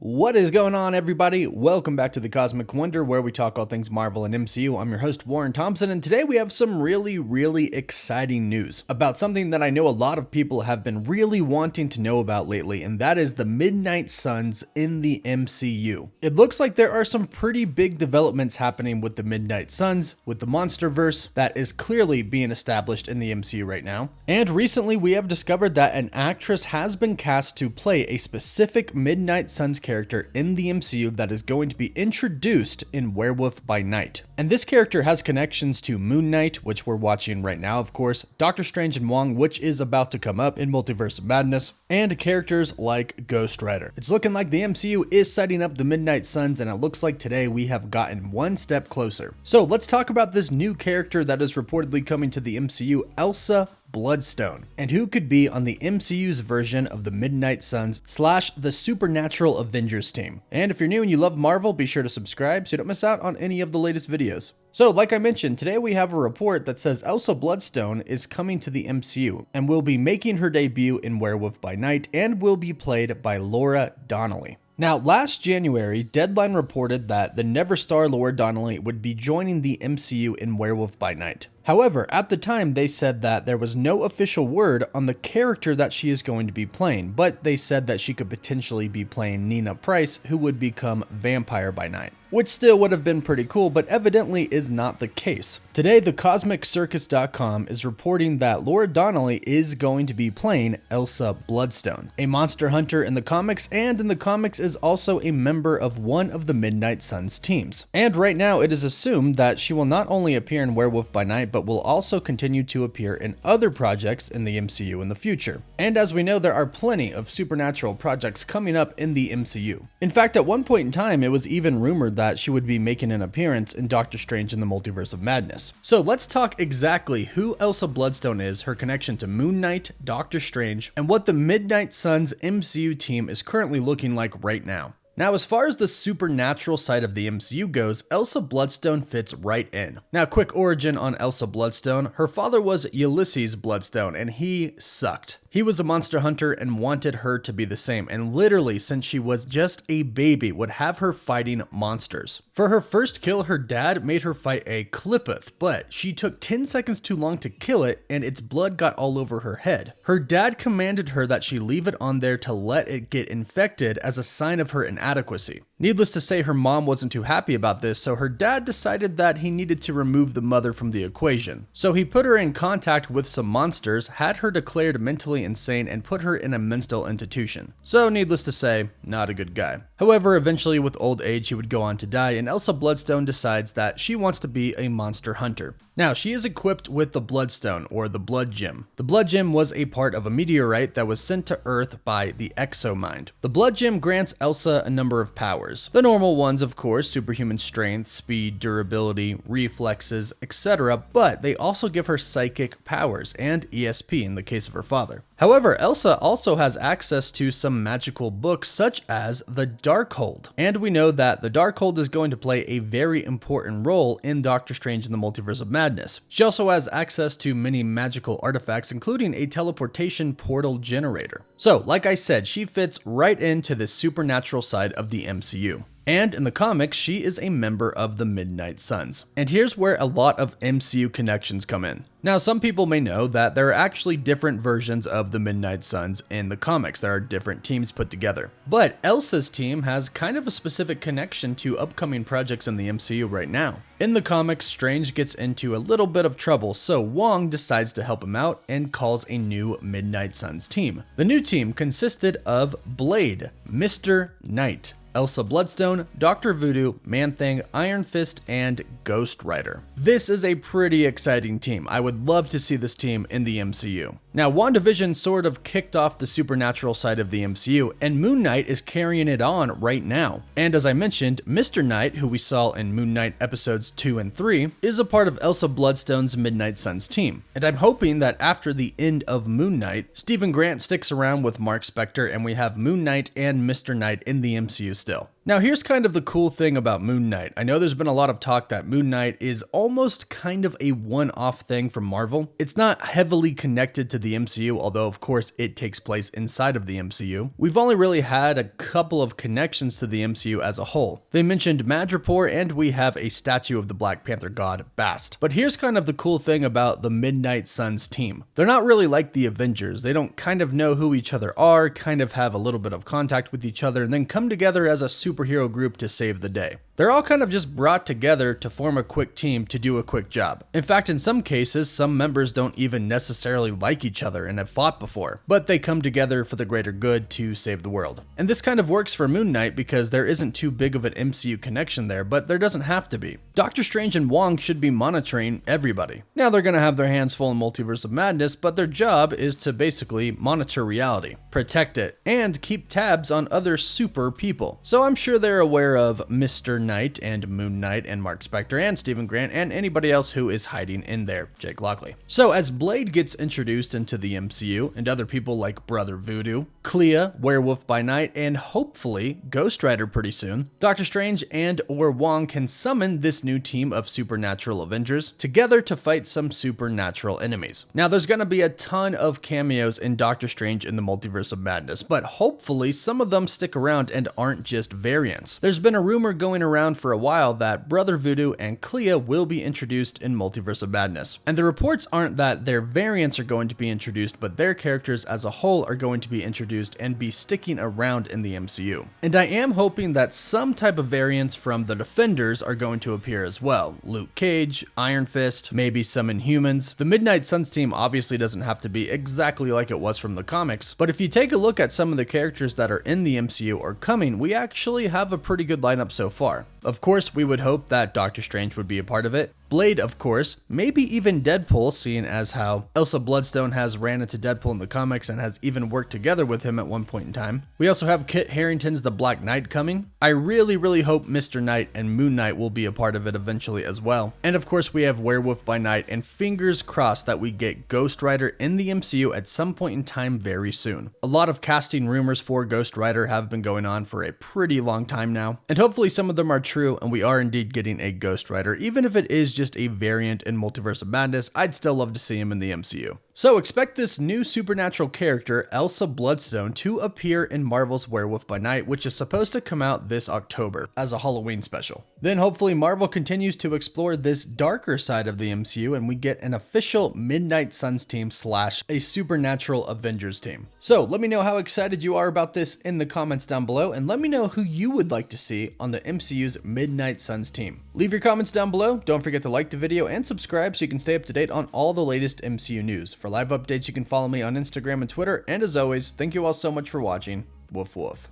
What is going on, everybody? Welcome back to the Cosmic Wonder, where we talk all things Marvel and MCU. I'm your host, Warren Thompson, and today we have some really exciting news about something that I know a lot of people have been really wanting to know about lately, and that is the Midnight Sons in the MCU. It looks like there are some pretty big developments happening with the Midnight Sons, with the Monsterverse that is clearly being established in the MCU right now. And recently we have discovered that an actress has been cast to play a specific Midnight Sons character in the MCU that is going to be introduced in Werewolf by Night. And this character has connections to Moon Knight, which we're watching right now, of course, Doctor Strange and Wong, which is about to come up in Multiverse of Madness, and characters like Ghost Rider. It's looking like the MCU is setting up the Midnight Sons, and it looks like today we have gotten one step closer. So let's talk about this new character that is reportedly coming to the MCU, Elsa Bloodstone, and who could be on the MCU's version of the Midnight Sons / the Supernatural Avengers team. And if you're new and you love Marvel, be sure to subscribe so you don't miss out on any of the latest videos. So, like I mentioned, today we have a report that says Elsa Bloodstone is coming to the MCU and will be making her debut in Werewolf by Night and will be played by Laura Donnelly. Now, last January, Deadline reported that the Neverstar Laura Donnelly would be joining the MCU in Werewolf by Night. However, at the time, they said that there was no official word on the character that she is going to be playing, but they said that she could potentially be playing Nina Price, who would become Vampire by Night, which still would have been pretty cool, but evidently is not the case. Today, thecosmiccircus.com is reporting that Laura Donnelly is going to be playing Elsa Bloodstone, a monster hunter in the comics, and in the comics is also a member of one of the Midnight Sons teams. And right now, it is assumed that she will not only appear in Werewolf by Night, but will also continue to appear in other projects in the MCU in the future. And as we know, there are plenty of supernatural projects coming up in the MCU. In fact, at one point in time, it was even rumored that she would be making an appearance in Doctor Strange in the Multiverse of Madness. So let's talk exactly who Elsa Bloodstone is, her connection to Moon Knight, Doctor Strange, and what the Midnight Sons MCU team is currently looking like right now. Now, as far as the supernatural side of the MCU goes, Elsa Bloodstone fits right in. Now, quick origin on Elsa Bloodstone. Her father was Ulysses Bloodstone, and he sucked. He was a monster hunter and wanted her to be the same, and literally, since she was just a baby, would have her fighting monsters. For her first kill, her dad made her fight a Clippeth, but she took 10 seconds too long to kill it, and its blood got all over her head. Her dad commanded her that she leave it on there to let it get infected as a sign of her inadequacy. Needless to say, her mom wasn't too happy about this, so her dad decided that he needed to remove the mother from the equation. So he put her in contact with some monsters, had her declared mentally insane, and put her in a mental institution. So needless to say, not a good guy. However, eventually with old age, he would go on to die, and Elsa Bloodstone decides that she wants to be a monster hunter. Now, she is equipped with the Bloodstone, or the Blood Gem. The Blood Gem was a part of a meteorite that was sent to Earth by the Exomind. The Blood Gem grants Elsa a number of powers. The normal ones, of course, superhuman strength, speed, durability, reflexes, etc., but they also give her psychic powers, and ESP in the case of her father. However, Elsa also has access to some magical books such as the Darkhold, and we know that the Darkhold is going to play a very important role in Doctor Strange in the Multiverse of Madness. She also has access to many magical artifacts, including a teleportation portal generator. So, like I said, she fits right into the supernatural side of the MCU. And in the comics, she is a member of the Midnight Sons. And here's where a lot of MCU connections come in. Now, some people may know that there are actually different versions of the Midnight Sons in the comics. There are different teams put together. But Elsa's team has kind of a specific connection to upcoming projects in the MCU right now. In the comics, Strange gets into a little bit of trouble, so Wong decides to help him out and calls a new Midnight Sons team. The new team consisted of Blade, Mr. Knight, Elsa Bloodstone, Dr. Voodoo, Man-Thing, Iron Fist, and Ghost Rider. This is a pretty exciting team. I would love to see this team in the MCU. Now, Wandavision sort of kicked off the supernatural side of the MCU, and Moon Knight is carrying it on right now. And as I mentioned, Mr. Knight, who we saw in Moon Knight episodes 2 and 3, is a part of Elsa Bloodstone's Midnight Sons team. And I'm hoping that after the end of Moon Knight, Stephen Grant sticks around with Mark Spector, and we have Moon Knight and Mr. Knight in the MCU still. Now here's kind of the cool thing about Moon Knight. I know there's been a lot of talk that Moon Knight is almost kind of a one-off thing from Marvel. It's not heavily connected to the MCU, although of course it takes place inside of the MCU. We've only really had a couple of connections to the MCU as a whole. They mentioned Madripoor, and we have a statue of the Black Panther god Bast. But here's kind of the cool thing about the Midnight Sons team. They're not really like the Avengers. They don't kind of know who each other are, kind of have a little bit of contact with each other, and then come together as a superhero group to save the day. They're all kind of just brought together to form a quick team to do a quick job. In fact, in some cases, some members don't even necessarily like each other and have fought before, but they come together for the greater good to save the world. And this kind of works for Moon Knight because there isn't too big of an MCU connection there, but there doesn't have to be. Doctor Strange and Wong should be monitoring everybody. Now they're gonna have their hands full in Multiverse of Madness, but their job is to basically monitor reality, protect it, and keep tabs on other super people. So I'm sure they're aware of Mr. Knight and Moon Knight and Mark Spector and Stephen Grant and anybody else who is hiding in there, Jake Lockley. So as Blade gets introduced into the MCU and other people like Brother Voodoo, Clea, Werewolf by Night, and hopefully Ghost Rider pretty soon, Doctor Strange and or Wong can summon this new team of supernatural Avengers together to fight some supernatural enemies. Now there's gonna be a ton of cameos in Doctor Strange in the Multiverse of Madness, but hopefully some of them stick around and aren't just variants. There's been a rumor going around for a while that Brother Voodoo and Clea will be introduced in Multiverse of Madness. And the reports aren't that their variants are going to be introduced, but their characters as a whole are going to be introduced and be sticking around in the MCU. And I am hoping that some type of variants from the Defenders are going to appear as well. Luke Cage, Iron Fist, maybe some Inhumans. The Midnight Sons team obviously doesn't have to be exactly like it was from the comics, but if you take a look at some of the characters that are in the MCU or coming, we actually have a pretty good lineup so far. Of course, we would hope that Doctor Strange would be a part of it. Blade, of course, maybe even Deadpool, seeing as how Elsa Bloodstone has ran into Deadpool in the comics and has even worked together with him at one point in time. We also have Kit Harington's The Black Knight coming. I really hope Mr. Knight and Moon Knight will be a part of it eventually as well. And of course, we have Werewolf by Night, and fingers crossed that we get Ghost Rider in the MCU at some point in time very soon. A lot of casting rumors for Ghost Rider have been going on for a pretty long time now, and hopefully some of them are true and we are indeed getting a Ghost Rider. Even if it is just a variant in Multiverse of Madness, I'd still love to see him in the MCU. So expect this new supernatural character, Elsa Bloodstone, to appear in Marvel's Werewolf by Night, which is supposed to come out this October as a Halloween special. Then hopefully Marvel continues to explore this darker side of the MCU and we get an official Midnight Sons team / a supernatural Avengers team. So let me know how excited you are about this in the comments down below, and let me know who you would like to see on the MCU's Midnight Sons team. Leave your comments down below, don't forget to like the video and subscribe so you can stay up to date on all the latest MCU news. For live updates, you can follow me on Instagram and Twitter, and as always, thank you all so much for watching. Woof woof.